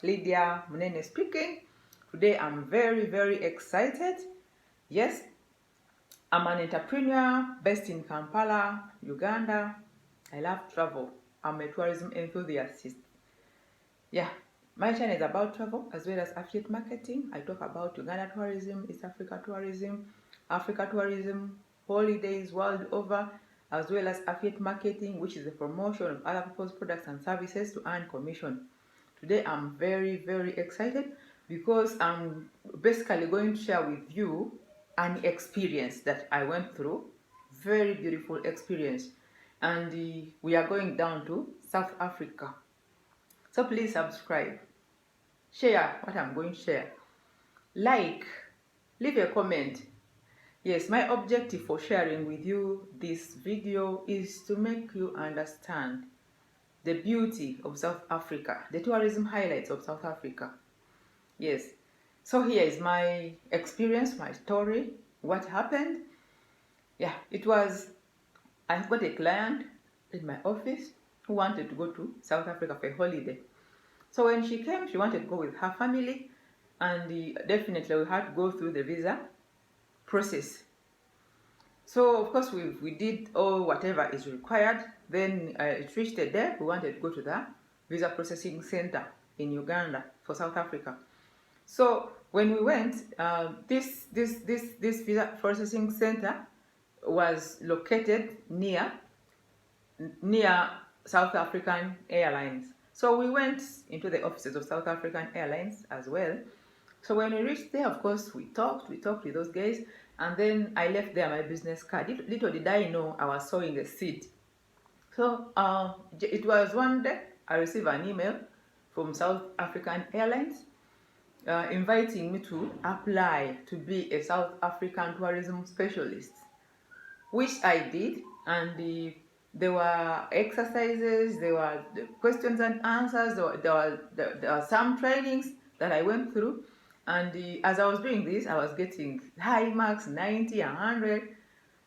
Lydia Munene speaking. Today I'm very excited. Yes, I'm an entrepreneur based in Kampala, Uganda. I love travel. I'm a tourism enthusiast. Yeah, my channel is about travel as well as affiliate marketing. I talk about Uganda tourism, East Africa tourism, holidays world over, as well as affiliate marketing, which is the promotion of other people's products and services to earn commission. Today I'm very excited because I'm basically going to share with you an experience that I went through. Very beautiful experience. And we are going down to South Africa. So please subscribe, share what I'm going to share, like, leave a comment. Yes, my objective for sharing with you this video is to make you understand the beauty of South Africa, the tourism highlights of South Africa. Yes, so here is my experience, my story, what happened. Yeah, it was, I've got a client in my office who wanted to go to South Africa for a holiday. So when she came, she wanted to go with her family, and definitely we had to go through the visa process. So of course we did all whatever is required. Then it reached a day we wanted to go to the visa processing center in Uganda for South Africa. So when we went, this visa processing center was located near South African Airlines. So we went into the offices of South African Airlines as well. So when we reached there, of course, we talked with those guys, and then I left there my business card. Little did I know I was sowing a seed. So it was one day I received an email from South African Airlines inviting me to apply to be a South African tourism specialist, which I did, and there were exercises, there were questions and answers, there were some trainings that I went through, and as I was doing this, I was getting high marks, 90, 100,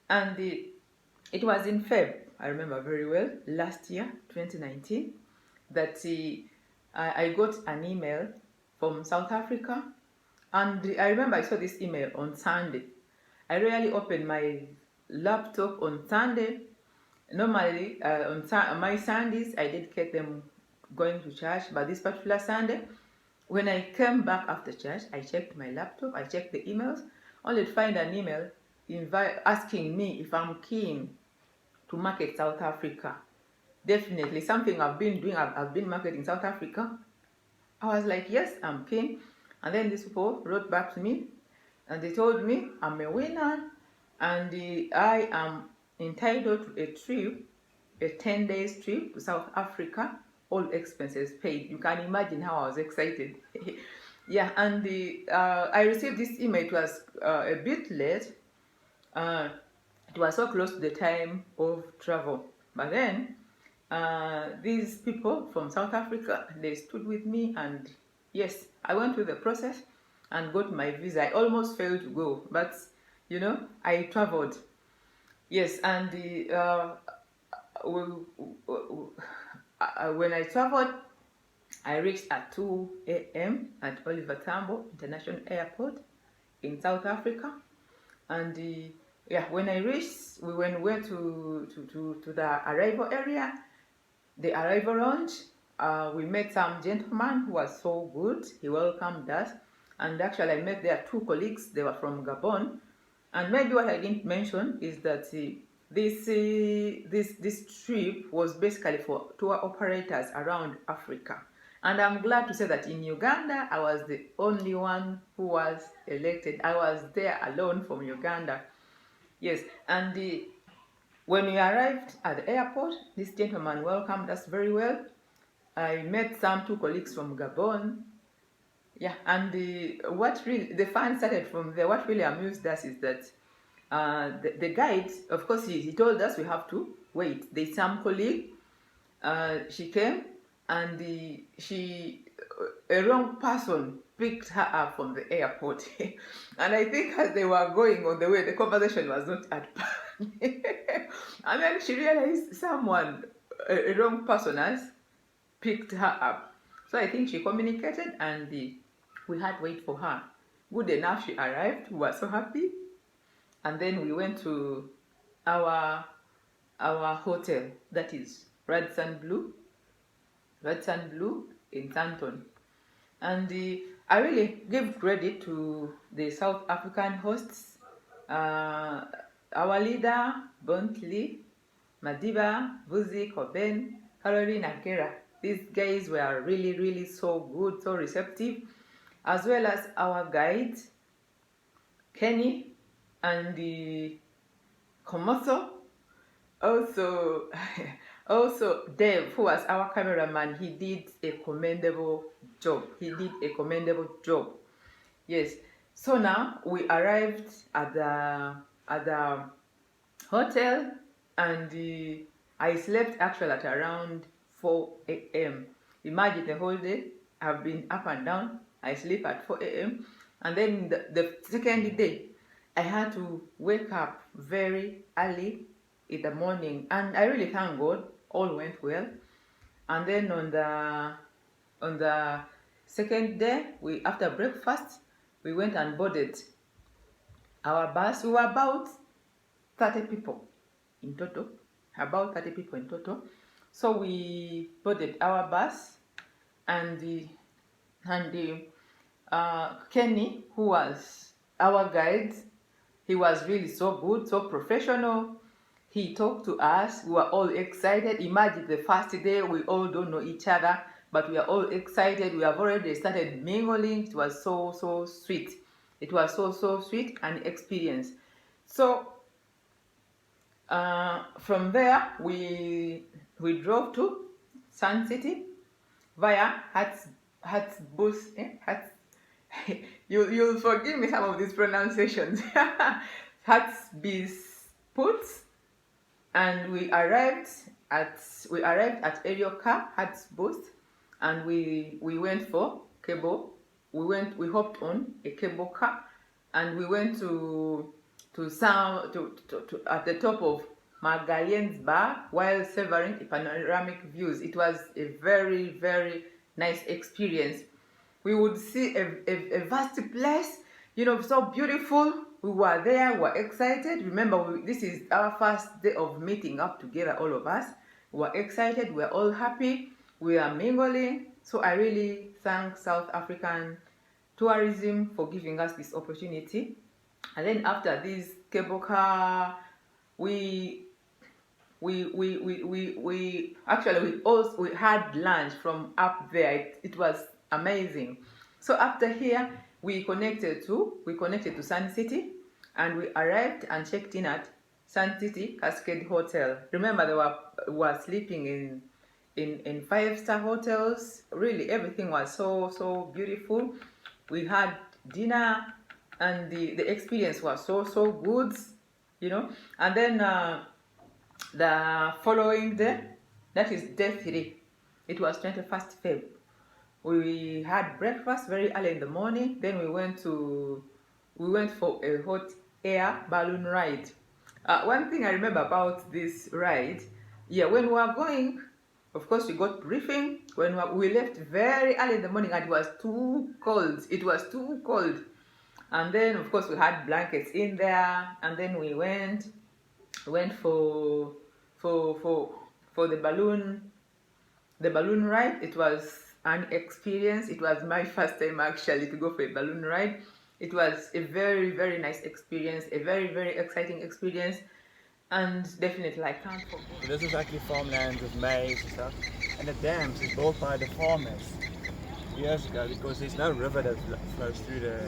and it was in Feb, I remember very well, last year, 2019, that I got an email from South Africa, and I remember I saw this email on Sunday. I rarely open my laptop on Sunday. Normally, on my Sundays, I dedicate them going to church, but this particular Sunday, when I came back after church, I checked my laptop, I checked the emails, only to find an email asking me if I'm keen to market South Africa. Definitely, something I've been doing, I've been marketing South Africa. I was like, yes, I'm keen. And then these people wrote back to me, and they told me I'm a winner, and I am entitled to a trip, a 10 days trip to South Africa, all expenses paid. You can imagine how I was excited. Yeah, and I received this email. It was a bit late. It was so close to the time of travel. But then these people from South Africa, they stood with me, and yes, I went through the process and got my visa. I almost failed to go, but you know, I traveled. Yes, and when I traveled, I reached at 2 a.m. at Oliver Tambo International Airport in South Africa, and yeah, when I reached, we went to the arrival area, the arrival lounge. We met some gentleman who was so good. He welcomed us, and actually I met there 2 colleagues. They were from Gabon, and maybe what I didn't mention is that this trip was basically for tour operators around Africa. And I'm glad to say that in Uganda, I was the only one who was elected. I was there alone from Uganda. Yes, and when we arrived at the airport, this gentleman welcomed us very well. I met some 2 colleagues from Gabon. Yeah, and the fun started from there. What really amused us is that the guide, of course, he told us we have to wait. There's some colleague, she came, and a wrong person picked her up from the airport. And I think as they were going on the way, the conversation was not at par. And then she realized a wrong person has picked her up. So I think she communicated, and we had to wait for her. Good enough, she arrived. We were so happy. And then we went to our hotel, that is Radisson Blue in Tanton. And I really give credit to the South African hosts, our leader, Bontley, Madiba, Vuzi, Coben, Caroline, and Kera. These guys were really, really so good, so receptive, as well as our guides, Kenny and the Komoso. Also, also Dave, who was our cameraman, he did a commendable job. Yes. So now we arrived at the hotel, and I slept actually at around 4 a.m. Imagine the whole day I've been up and down. I sleep at 4 a.m. And then the second day, I had to wake up very early in the morning, and I really thank God all went well. And then on the second day, after breakfast, we went and boarded our bus. We were about 30 people in total. So we boarded our bus, and Kenny, who was our guide, he was really so good, so professional. He talked to us. We were all excited. Imagine the first day, we all don't know each other, but we are all excited. We have already started mingling. It was so sweet. It was so sweet and experience. So from there, we drove to Sun City via Hartsbus. You'll forgive me some of these pronunciations. Hartsbus, and we arrived at Erioka Hartsbus, and we went for cable. We hopped on a cable car, and we went to at the top of Magaliensberg while savoring panoramic views. It was a very nice experience. We would see a vast place, so beautiful. We were there, we were excited. Remember, this is our first day of meeting up together, all of us. We were excited, we were all happy, we are mingling. So I really thank South African tourism for giving us this opportunity. And then after this cable car, we had lunch from up there. It was amazing. So after here, we connected to Sun City, and we arrived and checked in at Sun City Cascade Hotel. Remember, we were sleeping in 5-star hotels. Really, everything was so beautiful. We had dinner, and the experience was so good, And then the following day, that is day 3, it was 21st Feb. We had breakfast very early in the morning. Then we went for a hot air balloon ride. One thing I remember about this ride, when we were going, of course we got briefing. When we left very early in the morning, and it was too cold. And then of course we had blankets in there, and then we went for the balloon ride. It was an experience. It was my first time actually to go for a balloon ride. It was a very nice experience, a very exciting experience, and definitely I can't forget. So this is actually farmland with maize and stuff, and the dams is built by the farmers years ago because there's no river that flows through the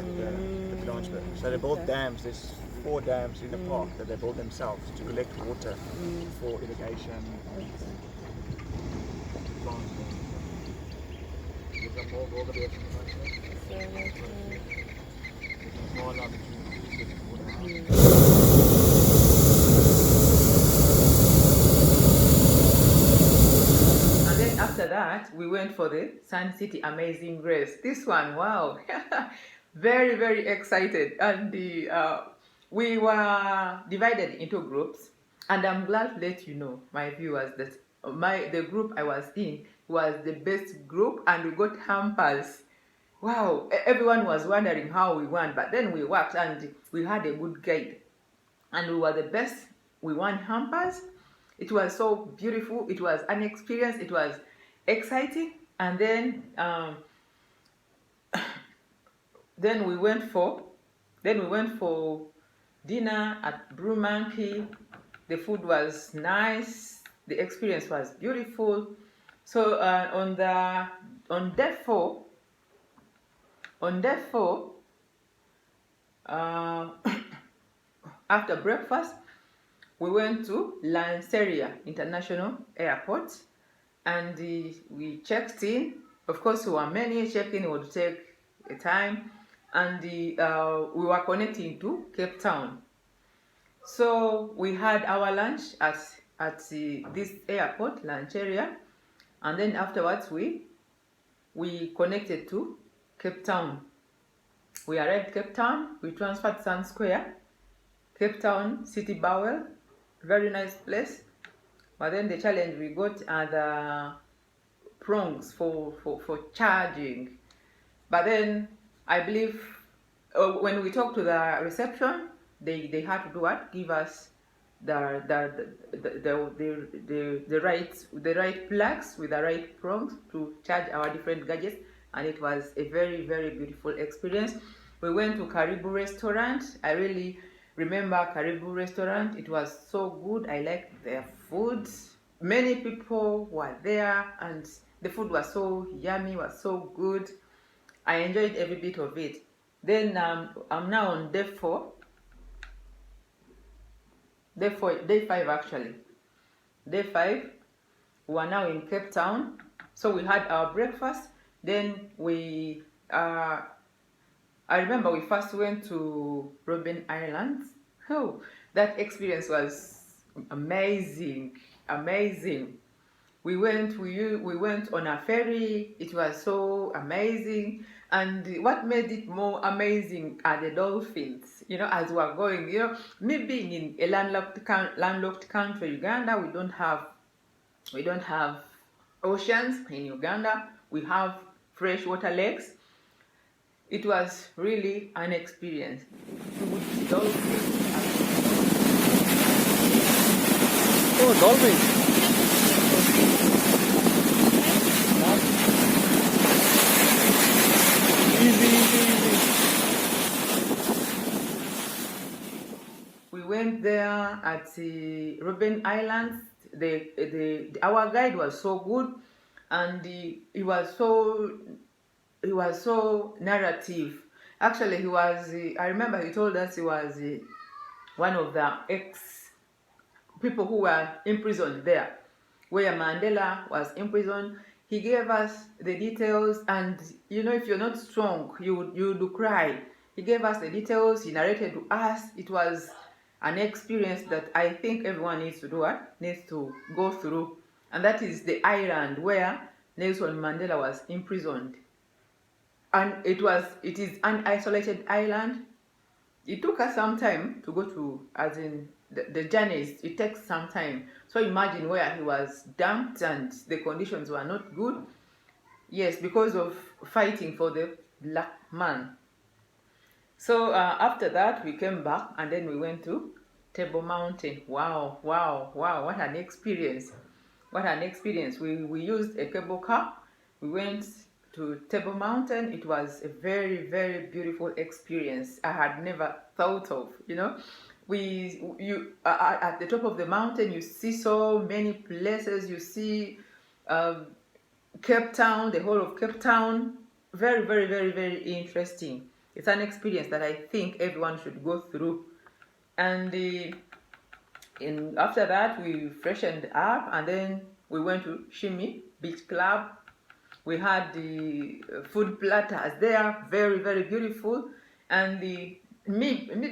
Blanchberg. So they built dams. There's 4 dams in the park that they built themselves to collect water for irrigation. And then after that, we went for the Sun City Amazing Grace. This one, wow, very excited. And we were divided into groups, and I'm glad to let you know, my viewers, that the group I was in, was the best group, and we got hampers. Wow, everyone was wondering how we won, but then we worked and we had a good guide, and we were the best. We won hampers. It was so beautiful. It was an experience. It was exciting. And then we went for dinner at Brew Monkey. The food was nice. The experience was beautiful. So on day four, uh, after breakfast, we went to Lanseria International Airport, and we checked in. Of course, we were many. Check-in would take a time, and we were connecting to Cape Town. So we had our lunch at this airport, Lanseria, and then afterwards we connected to Cape Town. We arrived Cape Town. We transferred Sun Square, Cape Town City Bowel, very nice place. But then the challenge we got are the prongs for charging. But then I believe when we talked to the reception, they had to do what? Give us the right plugs with the right prongs to charge our different gadgets, and it was a very, very beautiful experience. We went to Karibu restaurant. I really remember Karibu restaurant. It was so good. I liked their food. Many people were there, and the food was so yummy, was so good. I enjoyed every bit of it. Then I'm now on day 4. Day 5 actually. Day 5, we are now in Cape Town. So we had our breakfast. Then I remember we first went to Robben Island. Oh, that experience was amazing. We went on a ferry. It was so amazing. And what made it more amazing are the dolphins. As we are going, me being in a landlocked country, Uganda, we don't have oceans in Uganda. We have freshwater lakes. It was really an experience. Oh, dolphins. Easy. We went there at the Robben Islands. Our guide was so good, and he was so narrative. Actually, I remember he told us he was one of the people who were imprisoned there, where Mandela was imprisoned. He gave us the details, and if you're not strong, you do cry. He gave us the details. He narrated to us. It was an experience that I think everyone needs to go through, and that is the island where Nelson Mandela was imprisoned. And it is an isolated island. It took us some time to go to, as in the journeys, it takes some time. So imagine where he was dumped and the conditions were not good. Yes, because of fighting for the black man. So after that, we came back, and then we went to Table Mountain. Wow, what an experience. We used a cable car. We went to Table Mountain. It was a very, very beautiful experience I had never thought of. At the top of the mountain, you see so many places. You see Cape Town, the whole of Cape Town. Very, very, very, very interesting. It's an experience that I think everyone should go through. And after that, we freshened up, and then we went to Shimi Beach Club. We had the food platters there, very, very beautiful. And me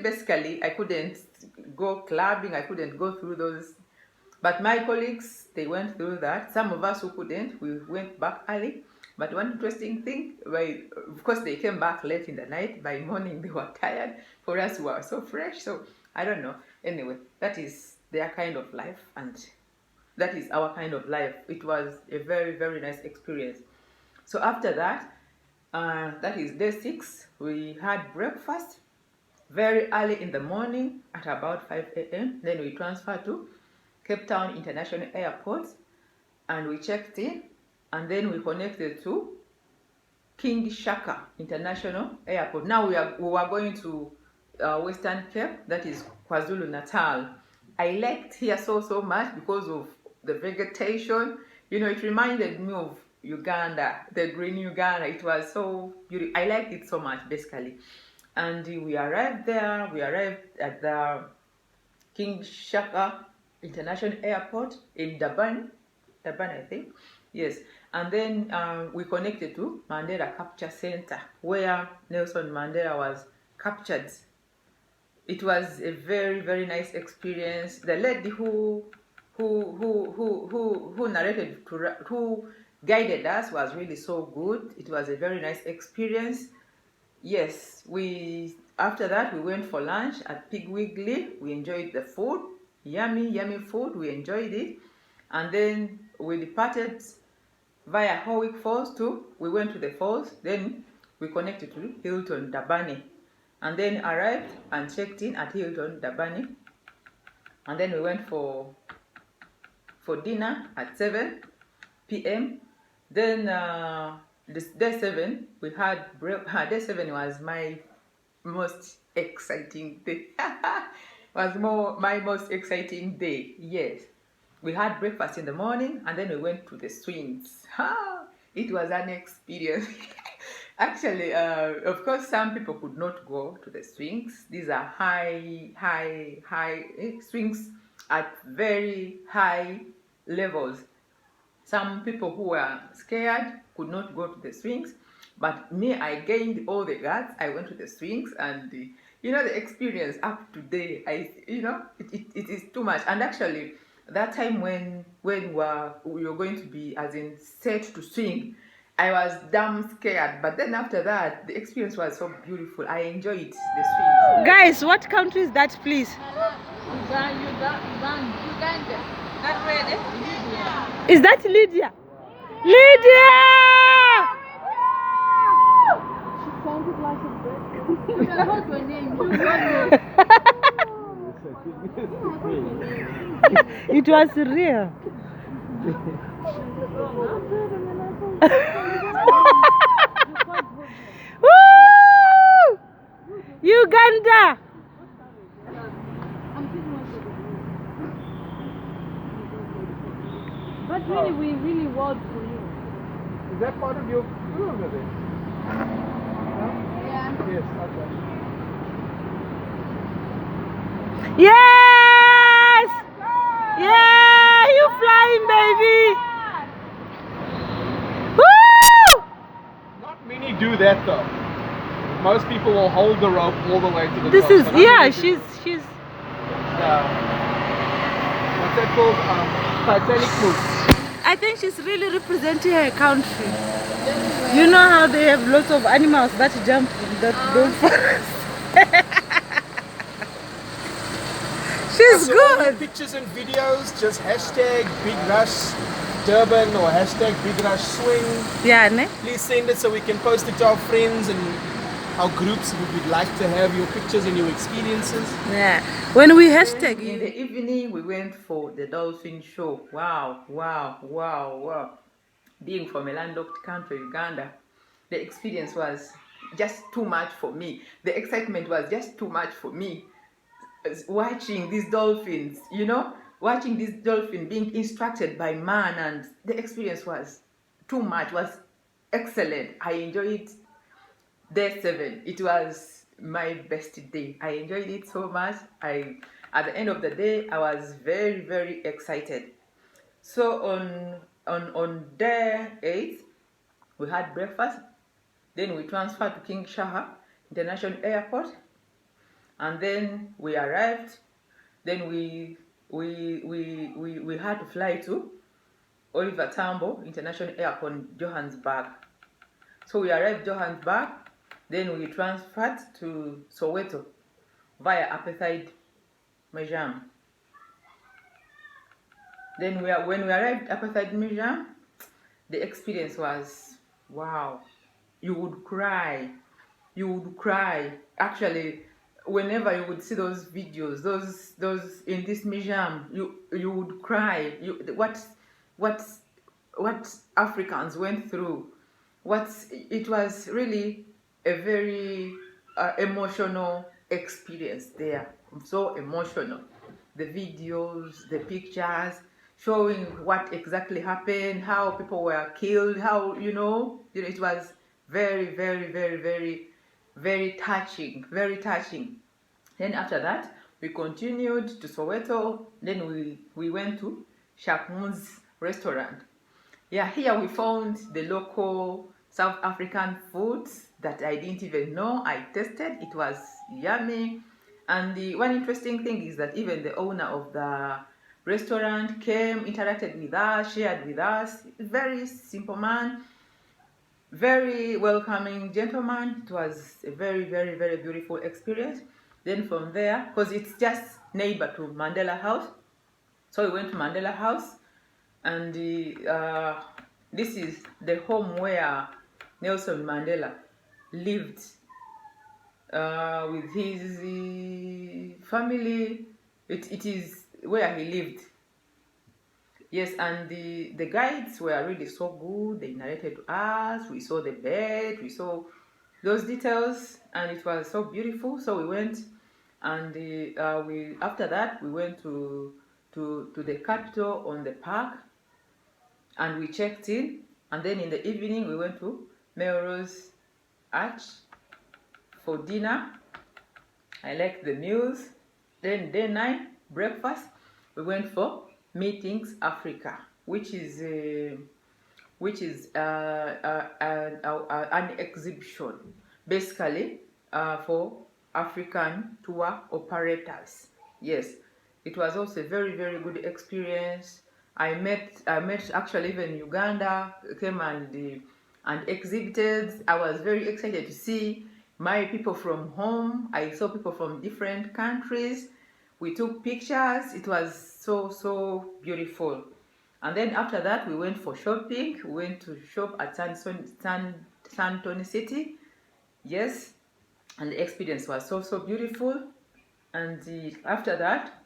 basically, I couldn't go clubbing. I couldn't go through those. But my colleagues, they went through that. Some of us who couldn't, we went back early. But one interesting thing, of course, they came back late in the night. By morning, they were tired. For us, we were so fresh. So I don't know. Anyway, that is their kind of life, and that is our kind of life. It was a very, very nice experience. So after that, that is day 6, we had breakfast very early in the morning at about 5 a.m. Then we transferred to Cape Town International Airport and we checked in, and then we connected to King Shaka International Airport. Now we were going to Western Cape, that is KwaZulu-Natal. I liked here so much because of the vegetation. You know, it reminded me of Uganda, the green Uganda. It was so beautiful. I liked it so much, basically. And we arrived there. We arrived at the King Shaka International Airport in Durban, I think. Yes, and then we connected to Mandela Capture Center, where Nelson Mandela was captured. It was a very, very nice experience. The lady who narrated, who guided us was really so good. It was a very nice experience. Yes, after that we went for lunch at Pig Wiggly. We enjoyed the food, yummy food. We enjoyed it, and then we departed via Howick Falls too. We went to the falls, then we connected to Hilton Durban, and then arrived and checked in at Hilton Durban, and then we went for dinner at 7 p.m. Then day 7 we had day 7 was my most exciting day. My most exciting day. Yes, we had breakfast in the morning and then we went to the swings. It was an experience. Actually, of course, some people could not go to the swings. These are high swings at very high levels. Some people who were scared could not go to the swings, but me, I gained all the guts. I went to the swings, and you know, the experience up to today, it is too much. And actually, that time when we were going to be as in set to swing, I was damn scared. But then after that, the experience was so beautiful. I enjoyed the swings. Guys, what country is that, please? Uganda. That ready? Is that Lydia? Lydia! She sounded like a bird. What's her name? It was real. Woo! Uganda! But really, we really want for you. Is that part of your crew over there? Yeah. Yes, okay. Yes! Yeah, you flying, baby! Woo! Not many do that though. Most people will hold the rope all the way to the This top. is, but not yeah, many do. she's. What's that called? Titanic move. I think she's really representing her country. You know how they have lots of animals that jump in that forest. She's So all your good. pictures and videos, just hashtag Big Rush Durban or hashtag Big Rush Swing. Yeah, ne? Please send it so we can post it to our friends and our groups. We would like to have your pictures and your experiences. Yeah. When we hashtag In the evening, we went for the dolphin show. Wow. Being from a landlocked country, Uganda, the experience was just too much for me. The excitement was just too much for me. Watching these dolphins, watching this dolphin being instructed by man, and the experience was too much, was excellent. I enjoyed day 7. It was my best day. I enjoyed it so much. At the end of the day, I was very, very excited. So on day 8, we had breakfast. Then we transferred to King Shaka International Airport, and then we arrived. Then we had to fly to Oliver Tambo International Airport in Johannesburg. So we arrived Johannesburg. Then we transferred to Soweto via Apartheid Majam. Then when we arrived at Apartheid Museum, the experience was wow. You would cry. You would cry. Actually, whenever you would see those videos, those in this museum, you would cry. What what Africans went through. It was really a very emotional experience there. So emotional. The videos, the pictures, showing what exactly happened, how people were killed, how it was very, very, very, very, very touching, very touching. Then after that, we continued to Soweto. Then we went to Shakmun's restaurant. Yeah, here we found the local South African foods that I didn't even know. I tasted. It was yummy. And the one interesting thing is that even the owner of the restaurant came, interacted with us, shared with us. Very simple man, very welcoming gentleman. It was a very, very, very beautiful experience. Then from there, because it's just neighbor to Mandela House, so we went to Mandela House, and this is the home where Nelson Mandela lived with his family. It is where he lived. Yes, and the guides were really so good. They narrated to us. We saw the bed. We saw those details, and it was so beautiful. So we went, and we after that we went to the Capitol on the park, and we checked in. And then in the evening we went to Melrose Arch for dinner. I liked the meals. Then day 9 breakfast, we went for Meetings Africa, which is an exhibition basically for African tour operators. Yes, it was also a very, very good experience. I met actually even Uganda came and exhibited. I was very excited to see my people from home. I saw people from different countries. We took pictures. It was so beautiful. And then after that, we went for shopping. We went to shop at Sandton City. Yes, and the experience was so beautiful. And after that,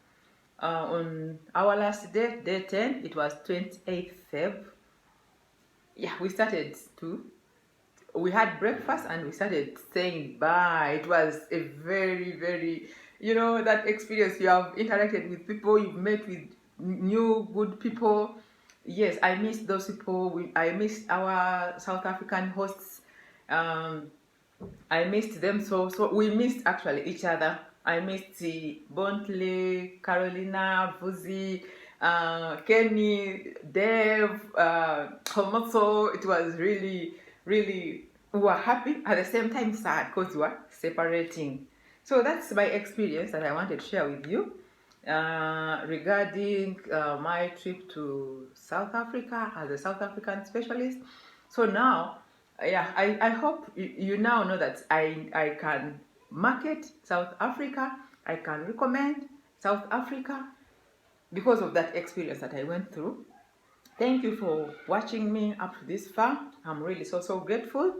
on our last day, day 10, it was 28th Feb. Yeah, we had breakfast and we started saying bye. It was a very, very, that experience. You have interacted with people, you've met with new good people. Yes, I missed those people. I missed our South African hosts. I missed them so we missed actually each other. I missed Bontley, Carolina, Vuzi, Kenny, Dave, Homoso. It was really, really, we were happy at the same time sad because we were separating. So that's my experience that I wanted to share with you regarding my trip to South Africa as a South African specialist. So now, yeah, I hope you now know that I can market South Africa. I can recommend South Africa because of that experience that I went through. Thank you for watching me up to this far. I'm really so grateful.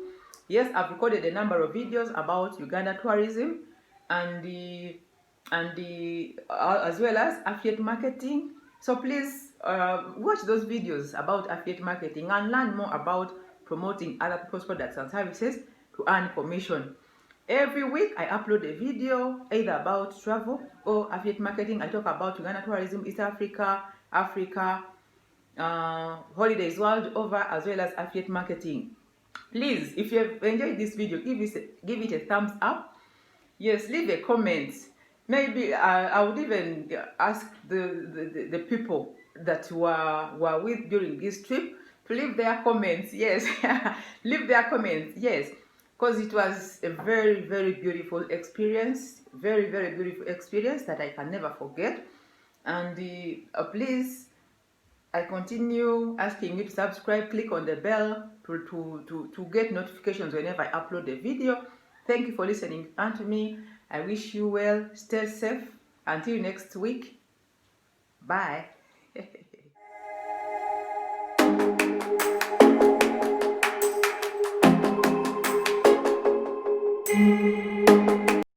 Yes, I've recorded a number of videos about Uganda tourism and as well as affiliate marketing. So please watch those videos about affiliate marketing and learn more about promoting other people's products and services to earn commission. Every week I upload a video either about travel or affiliate marketing. I talk about Uganda tourism, East Africa, Africa, holidays world over, as well as affiliate marketing. Please, if you have enjoyed this video, give it a thumbs up. Yes, leave a comment. Maybe I would even ask the people that were with during this trip to leave their comments. Yes, leave their comments. Yes, because it was a very beautiful experience. Very beautiful experience that I can never forget. And please, I continue asking you to subscribe, click on the bell to get notifications whenever I upload a video. Thank you for listening unto me. I wish you well. Stay safe. Until next week. Bye. you.